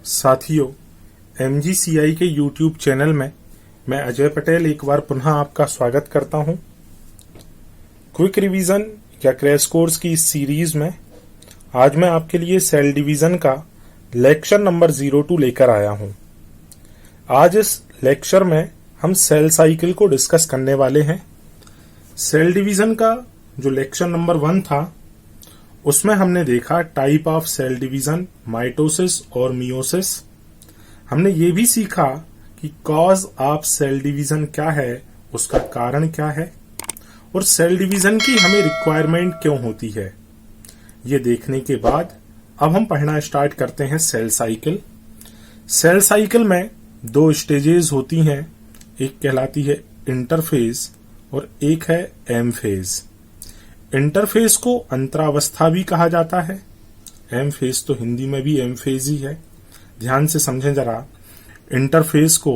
साथियों, MGCI के YouTube channel में मैं अजय पटेल एक बार पुनः आपका स्वागत करता हूं। क्विक रिवीजन या क्रैश कोर्स की इस सीरीज में आज मैं आपके लिए सेल डिवीजन का लेक्चर नंबर 02 लेकर आया हूं। आज इस लेक्चर में हम सेल साइकिल को डिस्कस करने वाले हैं। सेल डिवीजन का जो लेक्चर नंबर 1 था उसमें हमने देखा type of cell division, mitosis और मियोसिस। हमने ये भी सीखा कि कॉज ऑफ सेल डिवीजन क्या है, उसका कारण क्या है और सेल डिवीजन की हमें रिक्वायरमेंट क्यों होती है। ये देखने के बाद अब हम पढ़ना स्टार्ट करते हैं सेल साइकिल। सेल साइकिल में 2 स्टेजेस होती हैं, एक कहलाती है इंटरफेज और एक है एम फेज। इंटरफेज को अंतरावस्था भी कहा जाता है। एम फेज तो हिंदी में भी एम फेज ही है। ध्यान से समझें जरा। इंटरफेज को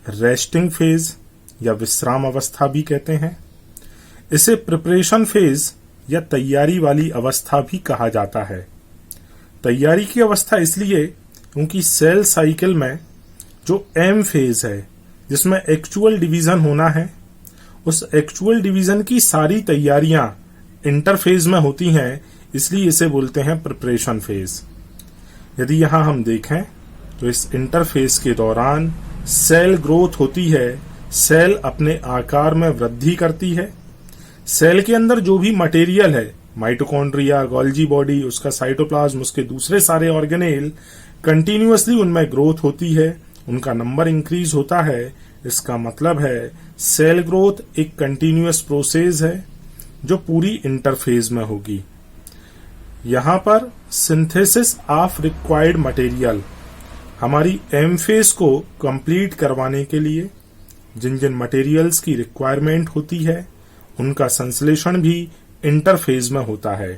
रेस्टिंग फेज या विश्राम अवस्था भी कहते हैं। इसे प्रिपरेशन फेज या तैयारी वाली अवस्था भी कहा जाता है। तैयारी की अवस्था इसलिए क्योंकि सेल साइकिल में जो एम फेज है जिसमें एक्चुअल डिवीजन होना है, उस एक्चुअल डिवीजन की सारी तैयारियां इंटरफेज में होती हैं, इसलिए इसे बोलते हैं प्रिपरेशन फेज। यदि यहां हम देखें तो इस इंटरफेज के दौरान सेल ग्रोथ होती है, सेल अपने आकार में वृद्धि करती है। सेल के अंदर जो भी मटेरियल है, माइटोकॉन्ड्रिया, गोल्जी बॉडी, उसका साइटोप्लाज्म, उसके दूसरे सारे ऑर्गेनेल, कंटिन्यूअसली उनमें ग्रोथ होती है, उनका नंबर इंक्रीज होता है। इसका मतलब है सेल ग्रोथ एक कंटिन्यूअस प्रोसेस है जो पूरी इंटरफेज में होगी। यहां पर सिंथेसिस ऑफ रिक्वायर्ड मटेरियल, हमारी एम फेज को कंप्लीट करवाने के लिए जिन जिन मटेरियल्स की रिक्वायरमेंट होती है उनका संश्लेषण भी इंटरफेज में होता है।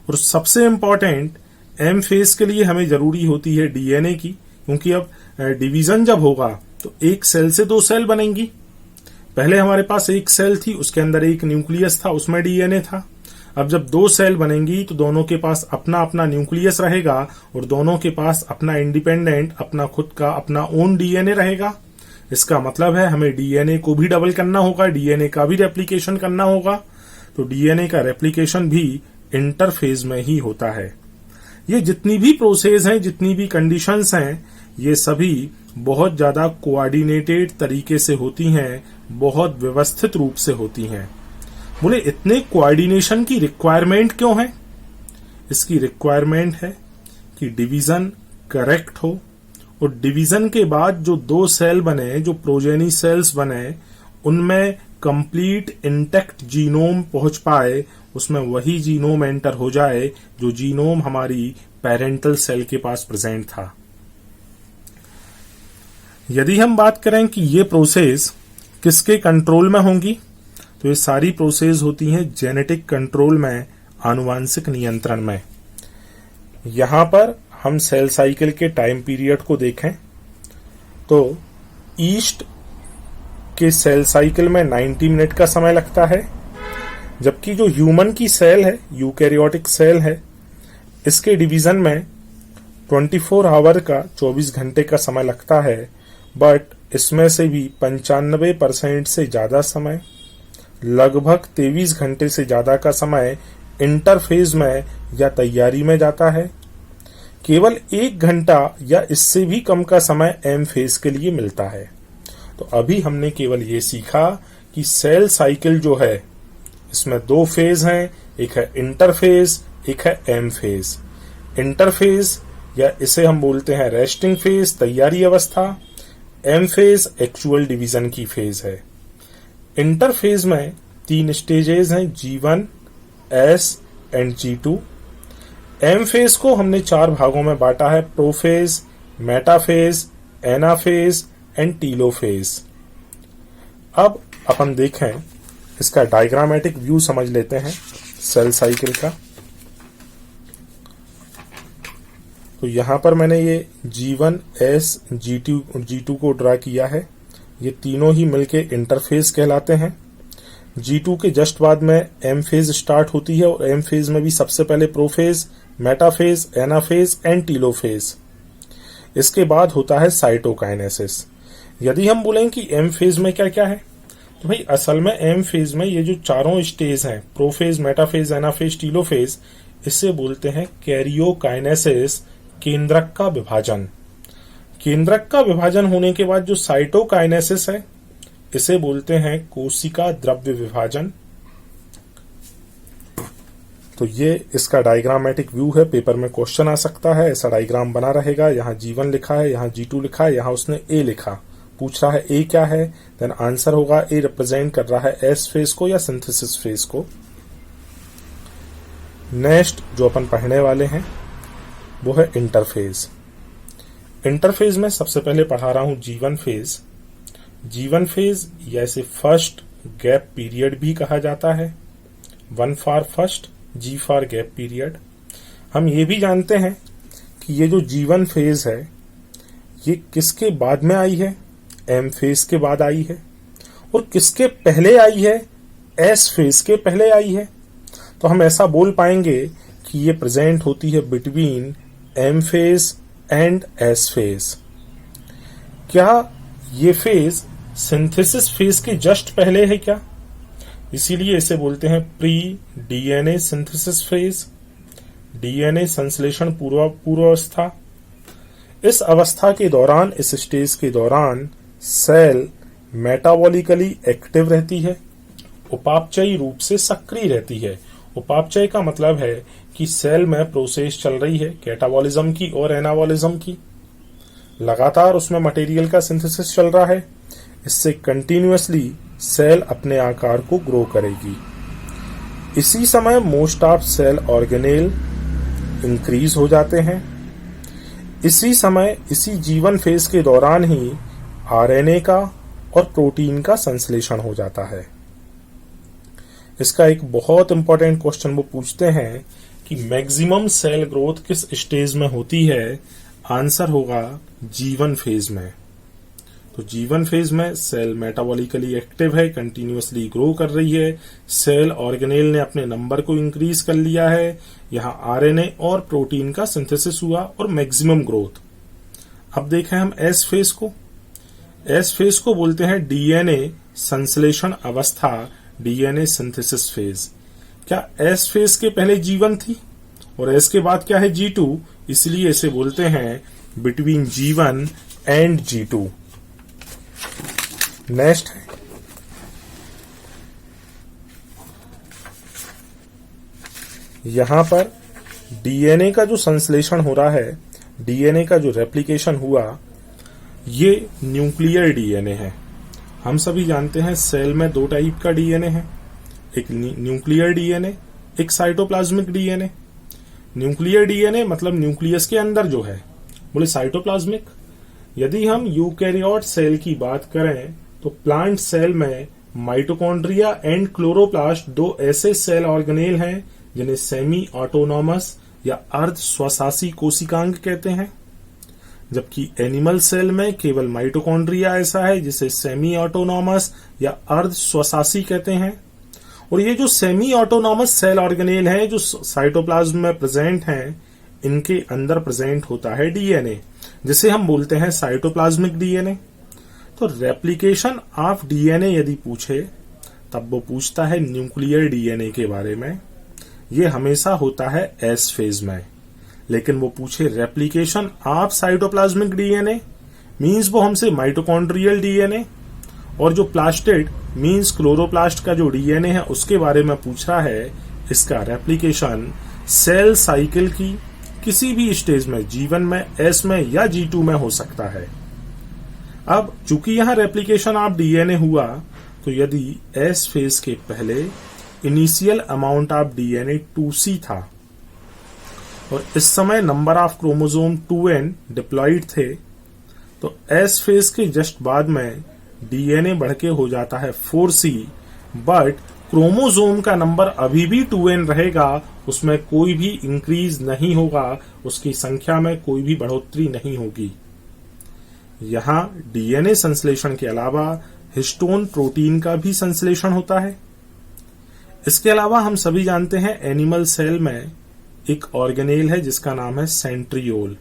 और सबसे इंपॉर्टेंट एम फेज के लिए हमें जरूरी होती है डीएनए की, क्योंकि अब डिवीजन जब होगा तो एक सेल से 2 सेल बनेंगी। पहले हमारे पास एक सेल थी, उसके अंदर एक न्यूक्लियस था, उसमें डीएनए था। अब जब 2 सेल बनेंगी तो दोनों के पास अपना अपना न्यूक्लियस रहेगा और दोनों के पास अपना इंडिपेंडेंट, अपना खुद का अपना ओन डीएनए रहेगा। इसका मतलब है हमें डीएनए को भी डबल करना होगा, डीएनए का भी रेप्लिकेशन करना होगा। तो डीएनए का रेप्लिकेशन भी इंटरफेज में ही होता है। ये जितनी भी प्रोसेस हैं, जितनी भी कंडीशंस हैं, ये सभी बहुत ज्यादा कोऑर्डिनेटेड तरीके से होती हैं, बहुत व्यवस्थित रूप से होती हैं। बोले इतने कोऑर्डिनेशन की रिक्वायरमेंट क्यों है? इसकी रिक्वायरमेंट है कि डिवीजन करेक्ट हो और डिवीजन के बाद जो 2 सेल बने, जो प्रोजेनी सेल्स बने, उनमें कंप्लीट इंटैक्ट जीनोम पहुंच पाए, उसमें वही जीनोम एंटर हो जाए जो जीनोम हमारी पेरेंटल सेल के पास प्रेजेंट था। यदि हम बात करें कि ये प्रोसेस किसके कंट्रोल में होंगी, तो ये सारी प्रोसेस होती हैं जेनेटिक कंट्रोल में, आनुवांशिक नियंत्रण में। यहां पर हम सेल साइकिल के टाइम पीरियड को देखें तो ईस्ट के सेल साइकिल में 90 मिनट का समय लगता है, जबकि जो ह्यूमन की सेल है, यूकैरियोटिक सेल है, इसके डिवीजन में 24 आवर का 24 घंटे का समय लगता है। बट इसमें से भी 95% से ज्यादा समय, लगभग 23 घंटे से ज्यादा का समय इंटरफेज में या तैयारी में जाता है। केवल 1 घंटा या इससे भी कम का समय एम फेज के लिए मिलता है। तो अभी हमने केवल ये सीखा कि सेल साइकिल जो है इसमें 2 फेज हैं, एक है इंटरफेज, एक है एम फेज। इंटरफेज या इसे हम बोलते हैं रेस्टिंग फेज, तैयारी अवस्था। एम फेज एक्चुअल डिवीजन की फेज है। इंटरफेज में 3 स्टेजेस हैं, G1, S and G2। M phase को हमने 4 भागों में बांटा है, prophase, metaphase, anaphase and telophase. अब अपन देखें इसका डायग्रामेटिक व्यू समझ लेते हैं सेल साइकिल का। तो यहां पर मैंने ये G1, S, G2 को ड्रा किया है। ये तीनों ही मिलके इंटरफेज कहलाते हैं। G2 के जस्ट बाद में एम फेज स्टार्ट होती है और एम फेज में भी सबसे पहले prophase, metaphase, anaphase and telophase. इसके बाद होता है साइटोकाइनेसिस। यदि हम बोलें कि एम फेज में क्या क्या है, तो भाई असल में एम फेज में ये जो चारों स्टेज हैं, प्रोफेज, मेटाफेज, एनाफेज, टीलोफेज, इसे बोलते हैं कैरियोकाइनेसिस, केंद्रक का विभाजन। केंद्रक का विभाजन होने के बाद जो साइटोकाइनेसिस है, इसे बोलते हैं कोशिका द्रव्य विभाजन। तो ये इसका डायग्रामेटिक व्यू है, पेपर में क्वेश्चन आ सकता है, ऐसा डायग्राम बना रहेगा। यहाँ G1 लिखा है, यहाँ G2 लिखा है, यहाँ उसने A लिखा, पूछ रहा है A क्या है, देन आंसर होगा A रिप्रेजेंट कर रहा है एस फेज को या सिंथेसिस फेज को। नेक्स्ट जो अपन पढ़ने वाले हैं वो है इंटरफेज। इंटरफेज में सबसे पहले पढ़ा रहा हूं G1 फेज। G1 फेज या इसे फर्स्ट गैप पीरियड भी कहा जाता है, 1 for first, G for gap period. हम ये भी जानते हैं कि ये जो G1 फेज है ये किसके बाद में आई है, M फेज के बाद आई है, और किसके पहले आई है, S फेज के पहले आई है। तो हम ऐसा बोल पाएंगे कि ये प्रेजेंट होती है between M phase and S phase. क्या ये फेज सिंथेसिस फेज के जस्ट पहले है क्या? इसीलिए इसे बोलते हैं pre DNA synthesis phase, DNA संश्लेषण पूर्वावस्था। इस अवस्था के दौरान, इस स्टेज के दौरान सेल मेटाबॉलिकली एक्टिव रहती है, उपापचयी रूप से सक्रिय रहती है। उपापचय का मतलब है कि सेल में प्रोसेस चल रही है कैटाबॉलिज्म की और एनाबॉलिज्म की, लगातार उसमें मटेरियल का सिंथेसिस चल रहा है। इससे कंटिन्यूअसली सेल अपने आकार को ग्रो करेगी। इसी समय most of cell organelle increase हो जाते हैं। इसी समय, इसी G1 फेज के दौरान ही आरएनए का और प्रोटीन का संश्लेषण हो जाता है। इसका एक बहुत इंपॉर्टेंट क्वेश्चन वो पूछते हैं कि मैक्सिमम सेल ग्रोथ किस स्टेज में होती है? आंसर होगा G1 फेज में। तो G1 फेज में सेल मेटाबॉलिकली एक्टिव है, कंटिन्यूअसली ग्रो कर रही है, सेल ऑर्गेनेल ने अपने नंबर को इंक्रीज कर लिया है, यहाँ आरएनए और प्रोटीन का सिंथेसिस हुआ और मैक्सिमम ग्रोथ। अब देखें हम एस फेज को। एस फेज को बोलते हैं डीएनए संश्लेषण अवस्था, डीएनए सिंथेसिस फेज। क्या एस फेज के पहले G1 थी और एस के बाद क्या है G2, इसलिए इसे बोलते हैं between G1 and G2। Next है यहां पर डीएनए का जो संश्लेषण हो रहा है, डीएनए का जो रेप्लिकेशन हुआ, ये न्यूक्लियर डीएनए है। हम सभी जानते हैं सेल में दो टाइप का डीएनए है, एक न्यूक्लियर डीएनए, एक साइटोप्लाज्मिक डीएनए। न्यूक्लियर डीएनए मतलब न्यूक्लियस के अंदर जो है, बोले साइटोप्लाज्मिक। यदि हम यूकैरियोट सेल की बात करें तो प्लांट सेल में माइटोकॉन्ड्रिया एंड क्लोरोप्लास्ट दो ऐसे सेल ऑर्गेनेल हैं जिन्हें सेमी ऑटोनॉमस या अर्ध स्वशासी कोशिकांग कहते हैं, जबकि एनिमल सेल में केवल माइटोकॉन्ड्रिया ऐसा है जिसे सेमी ऑटोनॉमस या अर्ध स्वशासी कहते हैं। और ये जो सेमी ऑटोनॉमस सेल ऑर्गेनेल हैं जो साइटोप्लाज्म में प्रेजेंट हैं, इनके अंदर प्रेजेंट होता है डीएनए, जिसे हम बोलते हैं साइटोप्लाज्मिक डीएनए। तो रेप्लिकेशन ऑफ डीएनए यदि पूछे तब वो पूछता है न्यूक्लियर डीएनए के बारे में। ये हमेशा होता है एस फेज में। लेकिन वो पूछे replication of cytoplasmic DNA, means वो हमसे माइटोकॉन्ड्रियल डीएनए और जो प्लास्टिड मींस क्लोरोप्लास्ट का जो डीएनए है उसके बारे में पूछ रहा है। इसका रेप्लिकेशन सेल साइकिल की किसी भी स्टेज में, G1 में, S में या G2 में हो सकता है। अब चूंकि यहां रेप्लिकेशन ऑफ डीएनए हुआ, तो यदि S फेज के पहले initial amount of DNA 2C था और इस समय number of chromosome 2N diploid थे, तो S फेज के जस्ट बाद में डीएनए बढ़ के हो जाता है 4C, बट क्रोमोसोम का नंबर अभी भी 2N रहेगा, उसमें कोई भी इंक्रीज नहीं होगा, उसकी संख्या में कोई भी बढ़ोतरी नहीं होगी। यहां डीएनए संश्लेषण के अलावा हिस्टोन प्रोटीन का भी संश्लेषण होता है। इसके अलावा हम सभी जानते हैं एनिमल सेल में एक ऑर्गेनेल है जिसका नाम है सेंट्रियोल।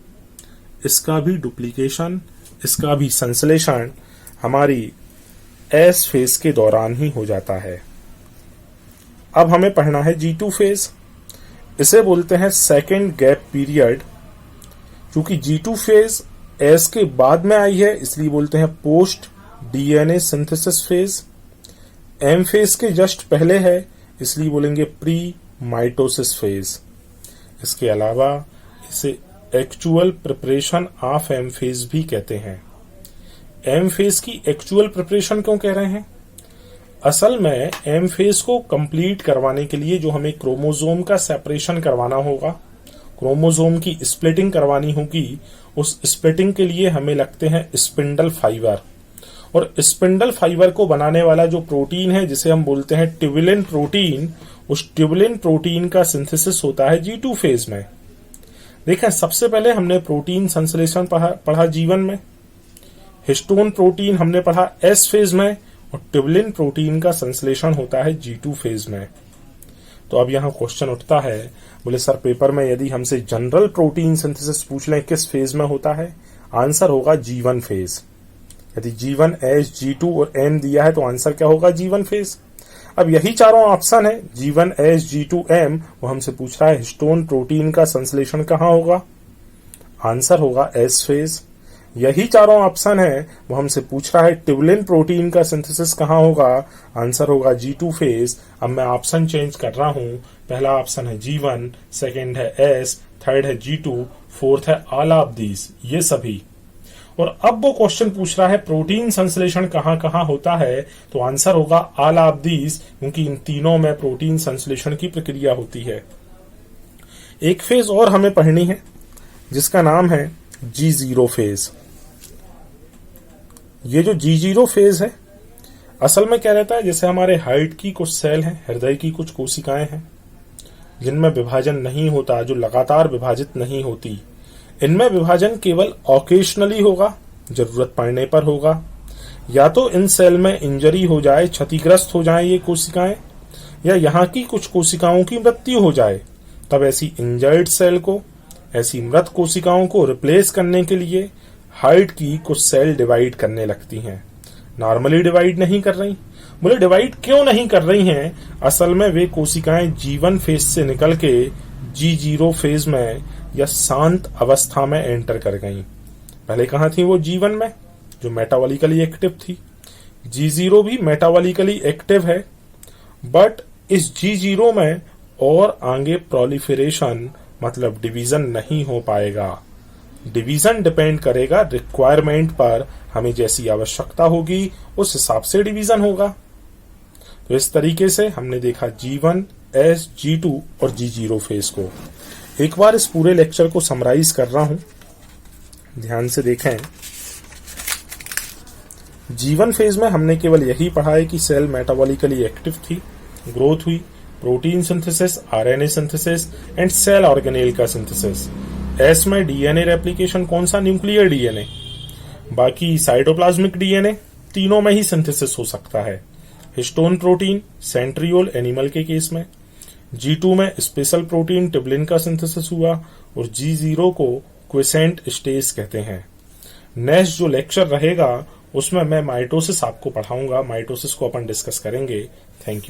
इसका भी डुप्लीकेशन, इसका भी संश्लेषण हमारी एस फेज के दौरान ही हो जाता है। अब हमें पढ़ना है G2 फेज। इसे बोलते हैं सेकेंड गैप पीरियड। क्योंकि G2 फेज एस के बाद में आई है इसलिए बोलते हैं post DNA synthesis phase. M phase के जस्ट पहले है इसलिए बोलेंगे प्री माइटोसिस फेज। इसके अलावा इसे actual preparation of M phase भी कहते हैं। एम फेज की एक्चुअल प्रिपरेशन क्यों कह रहे हैं? असल में एम फेज को कंप्लीट करवाने के लिए जो हमें क्रोमोसोम का सेपरेशन करवाना होगा, क्रोमोसोम की स्प्लिटिंग करवानी होगी, उस स्प्लिटिंग के लिए हमें लगते हैं स्पिंडल फाइबर। और स्पिंडल फाइबर को बनाने वाला जो प्रोटीन है जिसे हम बोलते हैं ट्यूबुलिन प्रोटीन, उस ट्यूबुलिन प्रोटीन का सिंथेसिस होता है G2 फेज में। देखें, सबसे पहले हमने प्रोटीन संश्लेषण पढ़ा जीवन में, हिस्टोन प्रोटीन हमने पढ़ा एस फेज में, और ट्यूबुलिन प्रोटीन का संश्लेषण होता है G2 फेज में। तो अब यहाँ क्वेश्चन उठता है, बोले सर पेपर में यदि हमसे जनरल प्रोटीन सिंथेसिस पूछ लें किस फेज में होता है, आंसर होगा G1 फेज। यदि G1 S, G2 और M दिया है तो आंसर क्या होगा? G1 phase. अब यही चारों ऑप्शन है G1 S, G2 M, वो हमसे पूछ रहा है हिस्टोन प्रोटीन का संश्लेषण कहाँ होगा, आंसर होगा S फेज। यही चारों ऑप्शन है वो हमसे पूछ रहा है ट्यूबुलिन प्रोटीन का सिंथेसिस कहाँ होगा, आंसर होगा G2 फेज। अब मैं ऑप्शन चेंज कर रहा हूँ, पहला ऑप्शन है G1, सेकंड है S, थर्ड है G2, फोर्थ है ऑल ऑफ दीज, ये सभी। और अब वो क्वेश्चन पूछ रहा है प्रोटीन संश्लेषण कहाँ कहाँ होता है, तो आंसर होगा ऑल ऑफ दीज, क्योंकि इन तीनों में प्रोटीन संश्लेषण की प्रक्रिया होती है। एक फेज और हमें पढ़नी है जिसका नाम है G0 फेज। ये जो G0 फेज है असल में क्या रहता है, जैसे हमारे हार्ट की कुछ सेल हैं, हृदय की कुछ कोशिकाएं हैं जिनमें विभाजन नहीं होता, जो लगातार विभाजित नहीं होती। इनमें विभाजन केवल ऑकेशनली होगा, जरूरत पड़ने पर होगा। या तो इन सेल में इंजरी हो जाए, क्षतिग्रस्त हो जाए ये कोशिकाएं, या यहाँ की कुछ कोशिकाओं की मृत्यु हो जाए, तब ऐसी इंजर्ड सेल को, ऐसी मृत कोशिकाओं को रिप्लेस करने के लिए हार्ट की कुछ सेल डिवाइड करने लगती हैं। नॉर्मली डिवाइड नहीं कर रही। बोले डिवाइड क्यों नहीं कर रही हैं? असल में वे कोशिकाएं G1 फेज से निकल के G0 फेज में या शांत अवस्था में एंटर कर गई। पहले कहाँ थी वो? G1 में, जो मेटाबॉलिकली एक्टिव थी। G0 भी मेटाबॉलिकली एक्टिव है, बट इस G0 में और आगे प्रोलिफरेशन मतलब डिवीजन नहीं हो पाएगा। डिवीजन डिपेंड करेगा रिक्वायरमेंट पर, हमें जैसी आवश्यकता होगी उस हिसाब से डिवीजन होगा। तो इस तरीके से हमने देखा G1, S, G2 और G0 फेज को। एक बार इस पूरे लेक्चर को समराइज कर रहा हूं, ध्यान से देखें। G1 फेज में हमने केवल यही पढ़ा है कि सेल मेटाबॉलिकली एक्टिव थी, ग्रोथ हुई, protein synthesis, RNA synthesis and cell organelle का सिंथेसिस। एस में डीएनए रेप्लिकेशन, कौन सा? Nuclear DNA. बाकी साइटोप्लाज्मिक डीएनए, तीनों में ही सिंथेसिस हो सकता है। हिस्टोन प्रोटीन, सेंट्रियोल एनिमल के केस में। G2 में स्पेशल प्रोटीन ट्यूबुलिन का सिंथेसिस हुआ, और G0 को क्विसेंट स्टेज कहते हैं। नेक्स्ट जो लेक्चर रहेगा उसमें मैं माइटोसिस आपको पढ़ाऊंगा, माइटोसिस को अपन डिस्कस करेंगे। Thank you.